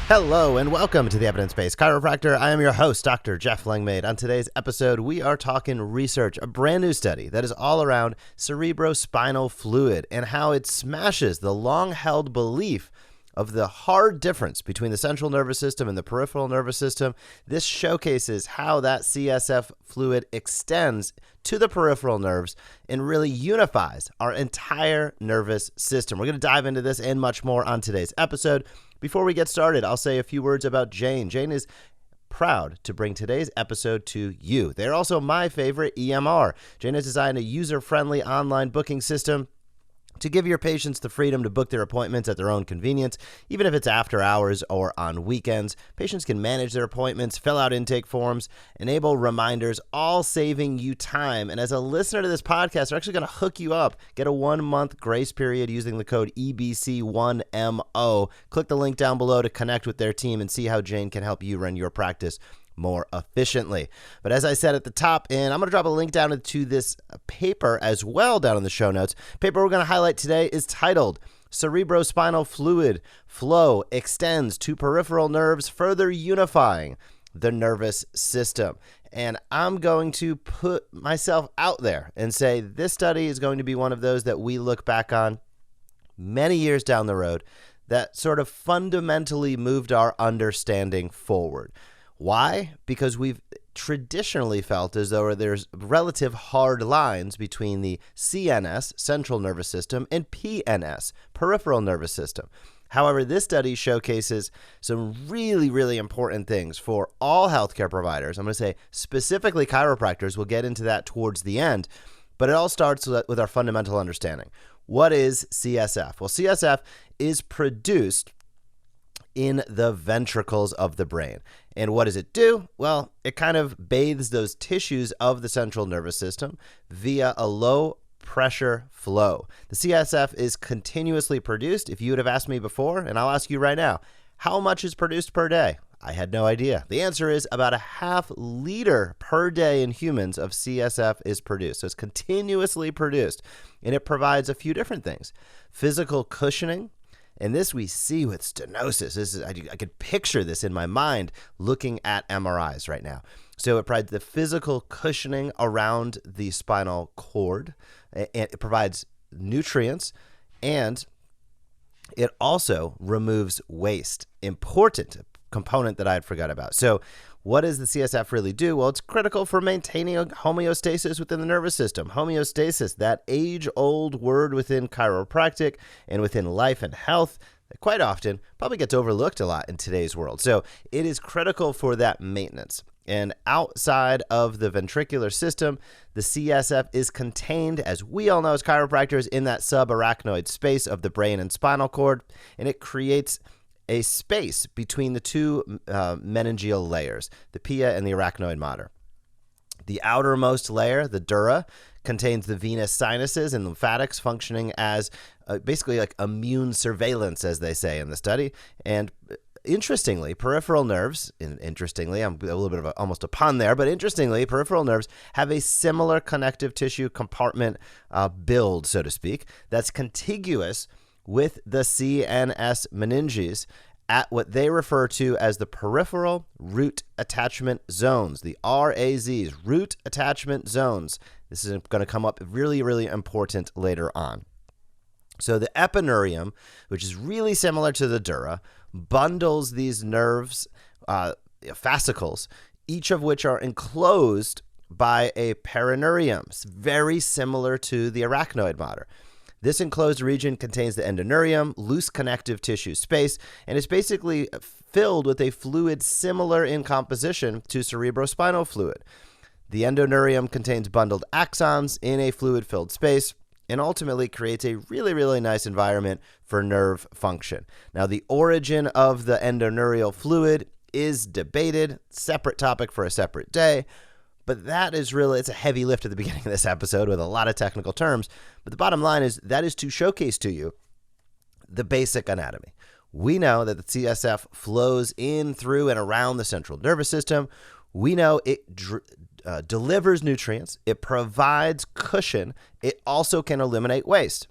Hello and welcome to the Evidence Based Chiropractor. I am your host, Dr. Jeff Langmaid. On today's episode, we are talking research, a brand new study that is all around cerebrospinal fluid and how it smashes the long-held belief of the hard difference between the central nervous system and the peripheral nervous system. This showcases how that CSF fluid extends to the peripheral nerves and really unifies our entire nervous system. We're going to dive into this and much more on today's episode. Before we get started, I'll say a few words about Jane. Jane is proud to bring today's episode to you. They're also my favorite EMR. Jane has designed a user-friendly online booking system to give your patients the freedom to book their appointments at their own convenience, even if it's after hours or on weekends. Patients can manage their appointments, fill out intake forms, enable reminders, all saving you time. And as a listener to this podcast, they're actually going to hook you up. Get a 1-month grace period using the code EBC1MO. Click the link down below to connect with their team and see how Jane can help you run your practice more efficiently. But as I said at the top, and I'm going to drop a link down to this paper as well down in the show notes. Paper we're going to highlight today is titled Cerebrospinal Fluid Flow Extends to Peripheral Nerves, Further Unifying the Nervous System. And I'm going to put myself out there and say this study is going to be one of those that we look back on many years down the road that sort of fundamentally moved our understanding forward. Why? Because we've traditionally felt as though there's relative hard lines between the CNS, central nervous system, and PNS, peripheral nervous system. However, this study showcases some really, really important things for all healthcare providers. I'm going to say specifically chiropractors. We'll get into that towards the end. But it all starts with our fundamental understanding. What is CSF? Well, CSF is produced in the ventricles of the brain. And what does it do? Well, it kind of bathes those tissues of the central nervous system via a low pressure flow. The CSF is continuously produced. If you would have asked me before, and I'll ask you right now, how much is produced per day? I had no idea. The answer is about a 0.5 liter per day in humans of CSF is produced. So it's continuously produced, and it provides a few different things. Physical cushioning. And this we see with stenosis. I could picture this in my mind looking at MRIs right now. So it provides the physical cushioning around the spinal cord. It provides nutrients, and it also removes waste. Important component that I had forgot about. So what does the CSF really do? Well, it's critical for maintaining a homeostasis within the nervous system. Homeostasis, that age-old word within chiropractic and within life and health that quite often probably gets overlooked a lot in today's world. So it is critical for that maintenance. And outside of the ventricular system, the CSF is contained, as we all know as chiropractors, in that subarachnoid space of the brain and spinal cord, and it creates a space between the two meningeal layers, the pia and the arachnoid mater. The outermost layer, the dura, contains the venous sinuses and lymphatics functioning as basically like immune surveillance, as they say in the study. And interestingly, peripheral nerves, I'm a little bit of almost a pun there, but interestingly, peripheral nerves have a similar connective tissue compartment build, so to speak, that's contiguous with the CNS meninges at what they refer to as the peripheral root attachment zones, the RAZs, root attachment zones. This is going to come up really, really important later on. So the epineurium, which is really similar to the dura, bundles these nerves, fascicles, each of which are enclosed by a perineurium, very similar to the arachnoid mater. This enclosed region contains the endoneurium, loose connective tissue space, and is basically filled with a fluid similar in composition to cerebrospinal fluid. The endoneurium contains bundled axons in a fluid-filled space and ultimately creates a really, really nice environment for nerve function. Now, the origin of the endoneurial fluid is debated, separate topic for a separate day. But that is really, it's a heavy lift at the beginning of this episode with a lot of technical terms. But the bottom line is that is to showcase to you the basic anatomy. We know that the CSF flows in, through, and around the central nervous system. We know it delivers nutrients. It provides cushion. It also can eliminate waste.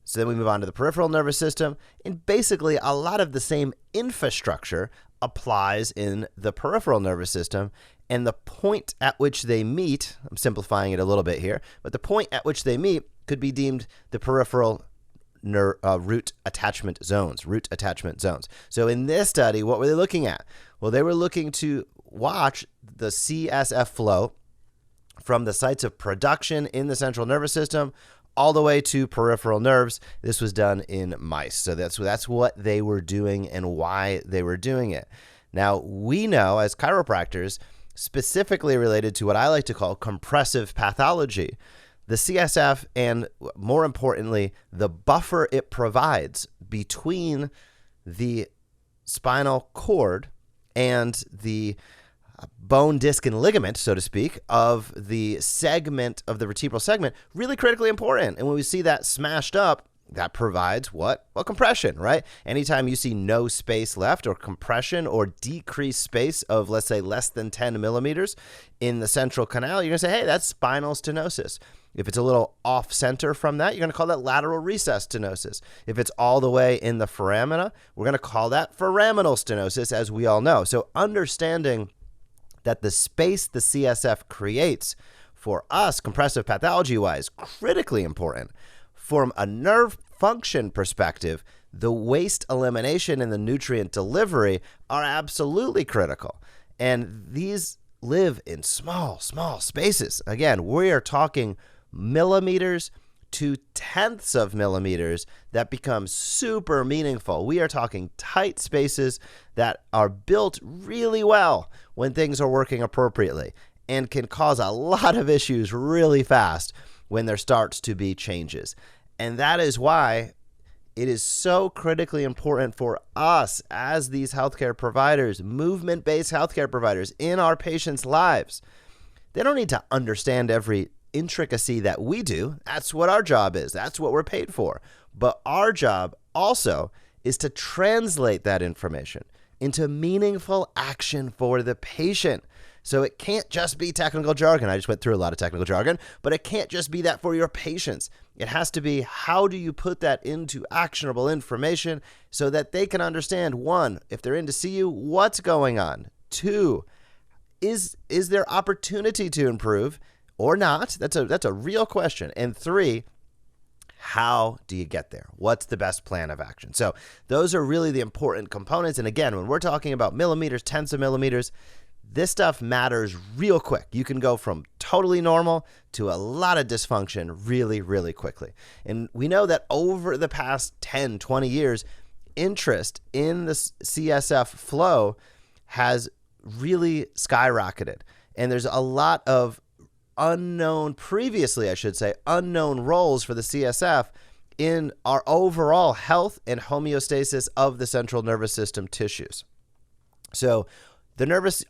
So then we move on to the peripheral nervous system, and basically a lot of the same infrastructure applies in the peripheral nervous system, and the point at which they meet, I'm simplifying it a little bit here, but the point at which they meet could be deemed the peripheral root attachment zones. So in this study, what were they looking at? Well, they were looking to watch the CSF flow from the sites of production in the central nervous system all the way to peripheral nerves. This was done in mice. So that's what they were doing and why they were doing it. Now, we know as chiropractors, specifically related to what I like to call compressive pathology, the CSF, and more importantly, the buffer it provides between the spinal cord and the bone, disc, and ligament, so to speak, of the segment of the vertebral segment, really critically important. And when we see that smashed up, that provides what? Well, compression, right? Anytime you see no space left, or compression or decreased space of, let's say, less than 10 millimeters in the central canal, you're going to say, hey, that's spinal stenosis. If it's a little off center from that, you're going to call that lateral recess stenosis. If it's all the way in the foramina, we're going to call that foraminal stenosis, as we all know. So understanding that the space the CSF creates for us, compressive pathology-wise, critically important. From a nerve function perspective, the waste elimination and the nutrient delivery are absolutely critical. And these live in small spaces. Again, we are talking millimeters to tenths of millimeters that become super meaningful. We are talking tight spaces that are built really well when things are working appropriately, and can cause a lot of issues really fast when there starts to be changes. And that is why it is so critically important for us as these healthcare providers, movement-based healthcare providers in our patients' lives. They don't need to understand every intricacy that we do. That's what our job is. That's what we're paid for. But our job also is to translate that information into meaningful action for the patient. So it can't just be technical jargon. I just went through a lot of technical jargon, but it can't just be that for your patients. It has to be, how do you put that into actionable information so that they can understand, one, if they're in to see you, what's going on? Two, is there opportunity to improve or not? That's a real question. And three, how do you get there? What's the best plan of action? So those are really the important components. And again, when we're talking about millimeters, tenths of millimeters, this stuff matters real quick. You can go from totally normal to a lot of dysfunction really, really quickly. And we know that over the past 10, 20 years, interest in the CSF flow has really skyrocketed. And there's a lot of previously unknown roles for the CSF in our overall health and homeostasis of the central nervous system tissues. So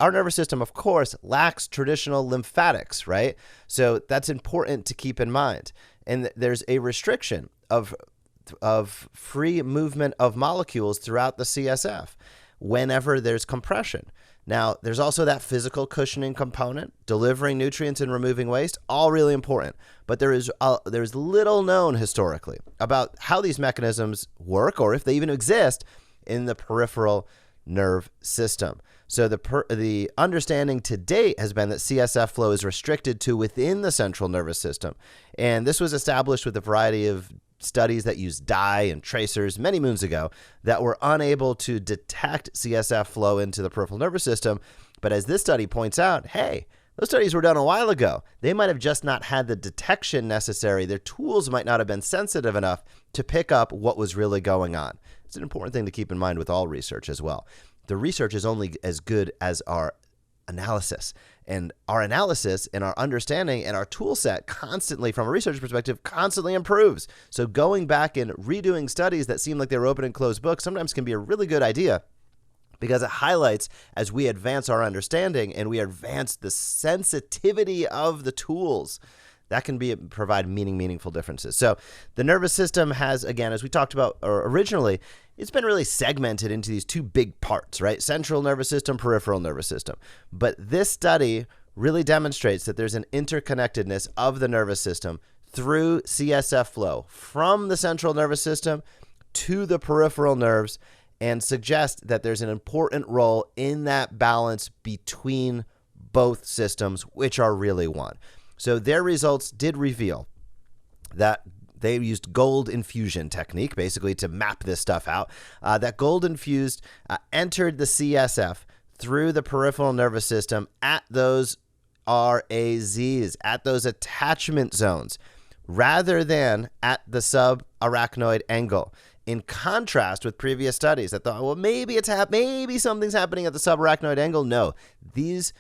our nervous system, of course, lacks traditional lymphatics, right? So that's important to keep in mind. And there's a restriction of free movement of molecules throughout the CSF whenever there's compression. Now, there's also that physical cushioning component, delivering nutrients and removing waste, all really important. But there's little known historically about how these mechanisms work, or if they even exist, in the peripheral nerve system. So the understanding to date has been that CSF flow is restricted to within the central nervous system. And this was established with a variety of studies that used dye and tracers many moons ago that were unable to detect CSF flow into the peripheral nervous system. But as this study points out, hey, those studies were done a while ago. They might have just not had the detection necessary. Their tools might not have been sensitive enough to pick up what was really going on. It's an important thing to keep in mind with all research as well. The research is only as good as our analysis. And our analysis and our understanding and our tool set constantly, from a research perspective, constantly improves. So going back and redoing studies that seem like they were open and closed books sometimes can be a really good idea, because it highlights, as we advance our understanding and we advance the sensitivity of the tools, that can provide meaningful differences. So the nervous system has, again, as we talked about originally, it's been really segmented into these two big parts, right? Central nervous system, peripheral nervous system. But this study really demonstrates that there's an interconnectedness of the nervous system through CSF flow from the central nervous system to the peripheral nerves and suggest that there's an important role in that balance between both systems, which are really one. So their results did reveal that they used gold infusion technique basically to map this stuff out. That gold infused entered the CSF through the peripheral nervous system at those RAZs, at those attachment zones, rather than at the subarachnoid angle. In contrast with previous studies that thought, well, maybe something's happening at the subarachnoid angle. No, these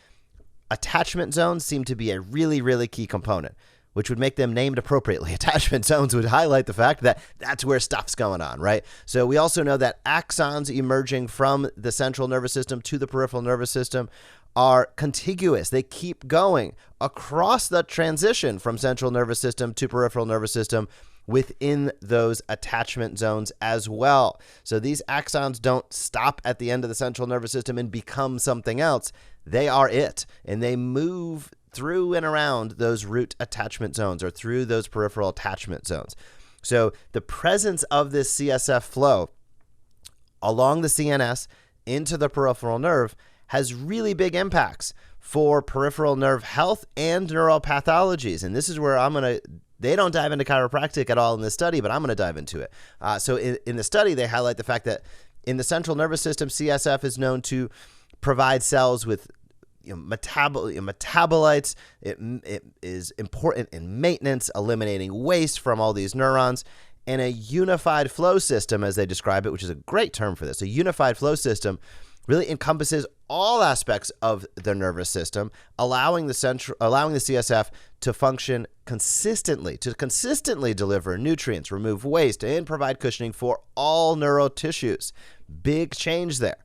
attachment zones seem to be a really, really key component, which would make them named appropriately. Attachment zones would highlight the fact that that's where stuff's going on, right? So we also know that axons emerging from the central nervous system to the peripheral nervous system are contiguous. They keep going across the transition from central nervous system to peripheral nervous system within those attachment zones as well. So these axons don't stop at the end of the central nervous system and become something else. They are it, and they move through and around those root attachment zones or through those peripheral attachment zones. So the presence of this CSF flow along the CNS into the peripheral nerve has really big impacts for peripheral nerve health and neuropathologies. And this is where they don't dive into chiropractic at all in this study, but I'm going to dive into it. So in the study, they highlight the fact that in the central nervous system, CSF is known to provide cells with metabolites. It is important in maintenance, eliminating waste from all these neurons. And a unified flow system, as they describe it, which is a great term for this, a unified flow system really encompasses all aspects of the nervous system, allowing the CSF to function consistently, to consistently deliver nutrients, remove waste, and provide cushioning for all neural tissues. Big change there.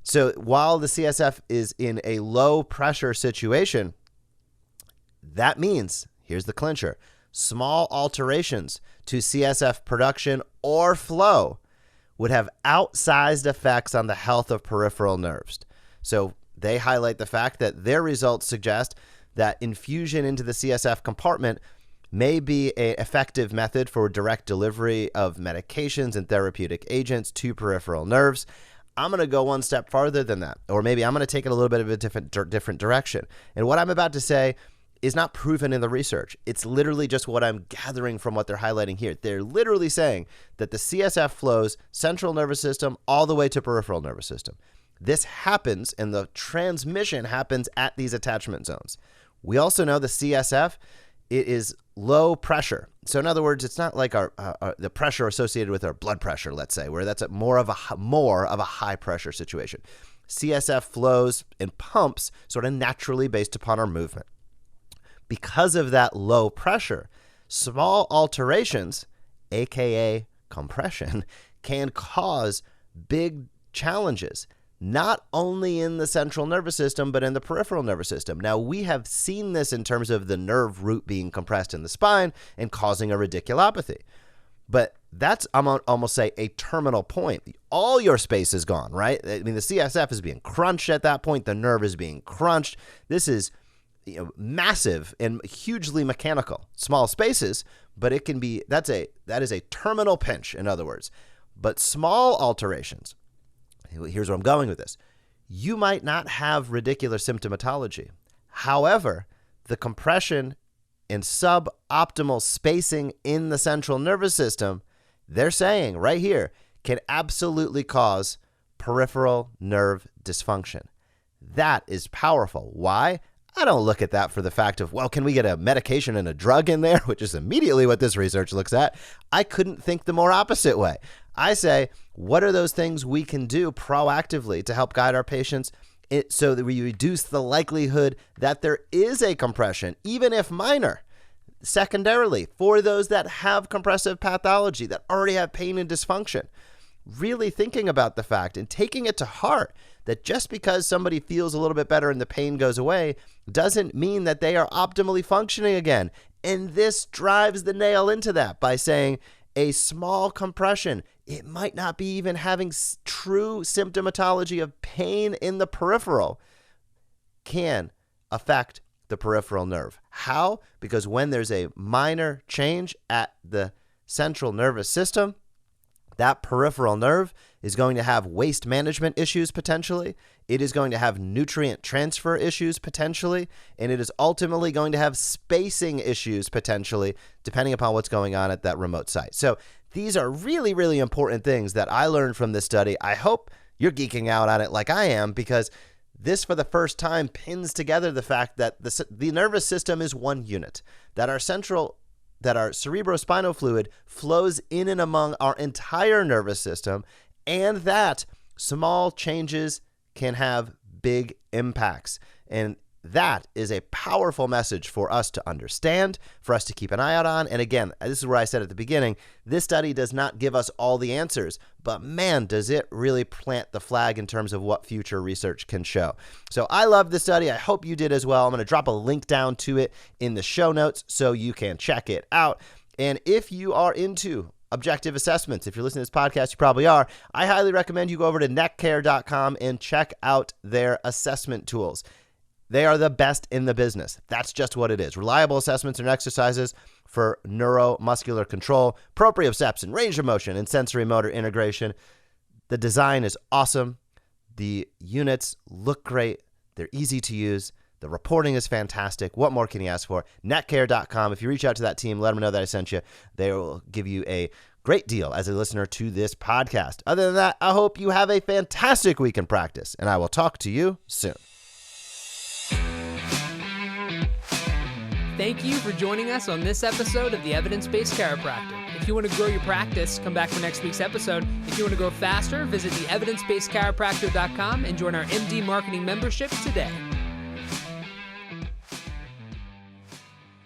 So while the CSF is in a low pressure situation, that means, here's the clincher, small alterations to CSF production or flow would have outsized effects on the health of peripheral nerves. So they highlight the fact that their results suggest that infusion into the CSF compartment may be an effective method for direct delivery of medications and therapeutic agents to peripheral nerves. I'm going to go one step farther than that, or maybe I'm going to take it a little bit of a different direction. And what I'm about to say is not proven in the research. It's literally just what I'm gathering from what they're highlighting here. They're literally saying that the CSF flows central nervous system all the way to peripheral nervous system. This happens, and the transmission happens at these attachment zones. We also know the CSF, it is low pressure. So in other words, it's not like the pressure associated with our blood pressure, let's say, where that's more of a high pressure situation. CSF flows and pumps sort of naturally based upon our movement. Because of that low pressure, small alterations, aka compression, can cause big challenges, not only in the central nervous system, but in the peripheral nervous system. Now, we have seen this in terms of the nerve root being compressed in the spine and causing a radiculopathy. But that's, I'm going to almost say, a terminal point. All your space is gone, right? I mean, the CSF is being crunched at that point. The nerve is being crunched. This is massive and hugely mechanical. Small spaces, but it can be, that is a terminal pinch, in other words. But small alterations, here's where I'm going with this. You might not have radicular symptomatology. However, the compression and suboptimal spacing in the central nervous system, they're saying right here, can absolutely cause peripheral nerve dysfunction. That is powerful. Why? I don't look at that for the fact of, well, can we get a medication and a drug in there, which is immediately what this research looks at. I couldn't think the more opposite way. I say, what are those things we can do proactively to help guide our patients so that we reduce the likelihood that there is a compression, even if minor? Secondarily, for those that have compressive pathology, that already have pain and dysfunction, really thinking about the fact and taking it to heart that just because somebody feels a little bit better and the pain goes away doesn't mean that they are optimally functioning again. And this drives the nail into that by saying a small compression, it might not be even having true symptomatology of pain in the peripheral, can affect the peripheral nerve. How? Because when there's a minor change at the central nervous system, that peripheral nerve is going to have waste management issues potentially. It is going to have nutrient transfer issues potentially, and it is ultimately going to have spacing issues potentially, depending upon what's going on at that remote site. So these are really, really important things that I learned from this study. I hope you're geeking out on it like I am, because this, for the first time, pins together the fact that the nervous system is one unit, that our cerebrospinal fluid flows in and among our entire nervous system, and that small changes can have big impacts. And that is a powerful message for us to understand, for us to keep an eye out on. And again, this is where I said at the beginning, this study does not give us all the answers, but man, does it really plant the flag in terms of what future research can show. So I love this study. I hope you did as well. I'm going to drop a link down to it in the show notes so you can check it out. And if you are into objective assessments, if you're listening to this podcast, you probably are, I highly recommend you go over to neckcare.com and check out their assessment tools. They are the best in the business. That's just what it is. Reliable assessments and exercises for neuromuscular control, proprioception, range of motion, and sensory motor integration. The design is awesome. The units look great. They're easy to use. The reporting is fantastic. What more can you ask for? Netcare.com. If you reach out to that team, let them know that I sent you. They will give you a great deal as a listener to this podcast. Other than that, I hope you have a fantastic week in practice, and I will talk to you soon. Thank you for joining us on this episode of the Evidence Based Chiropractor. If you want to grow your practice, come back for next week's episode. If you want to grow faster, visit the evidencebasedchiropractor.com and join our MD Marketing membership today.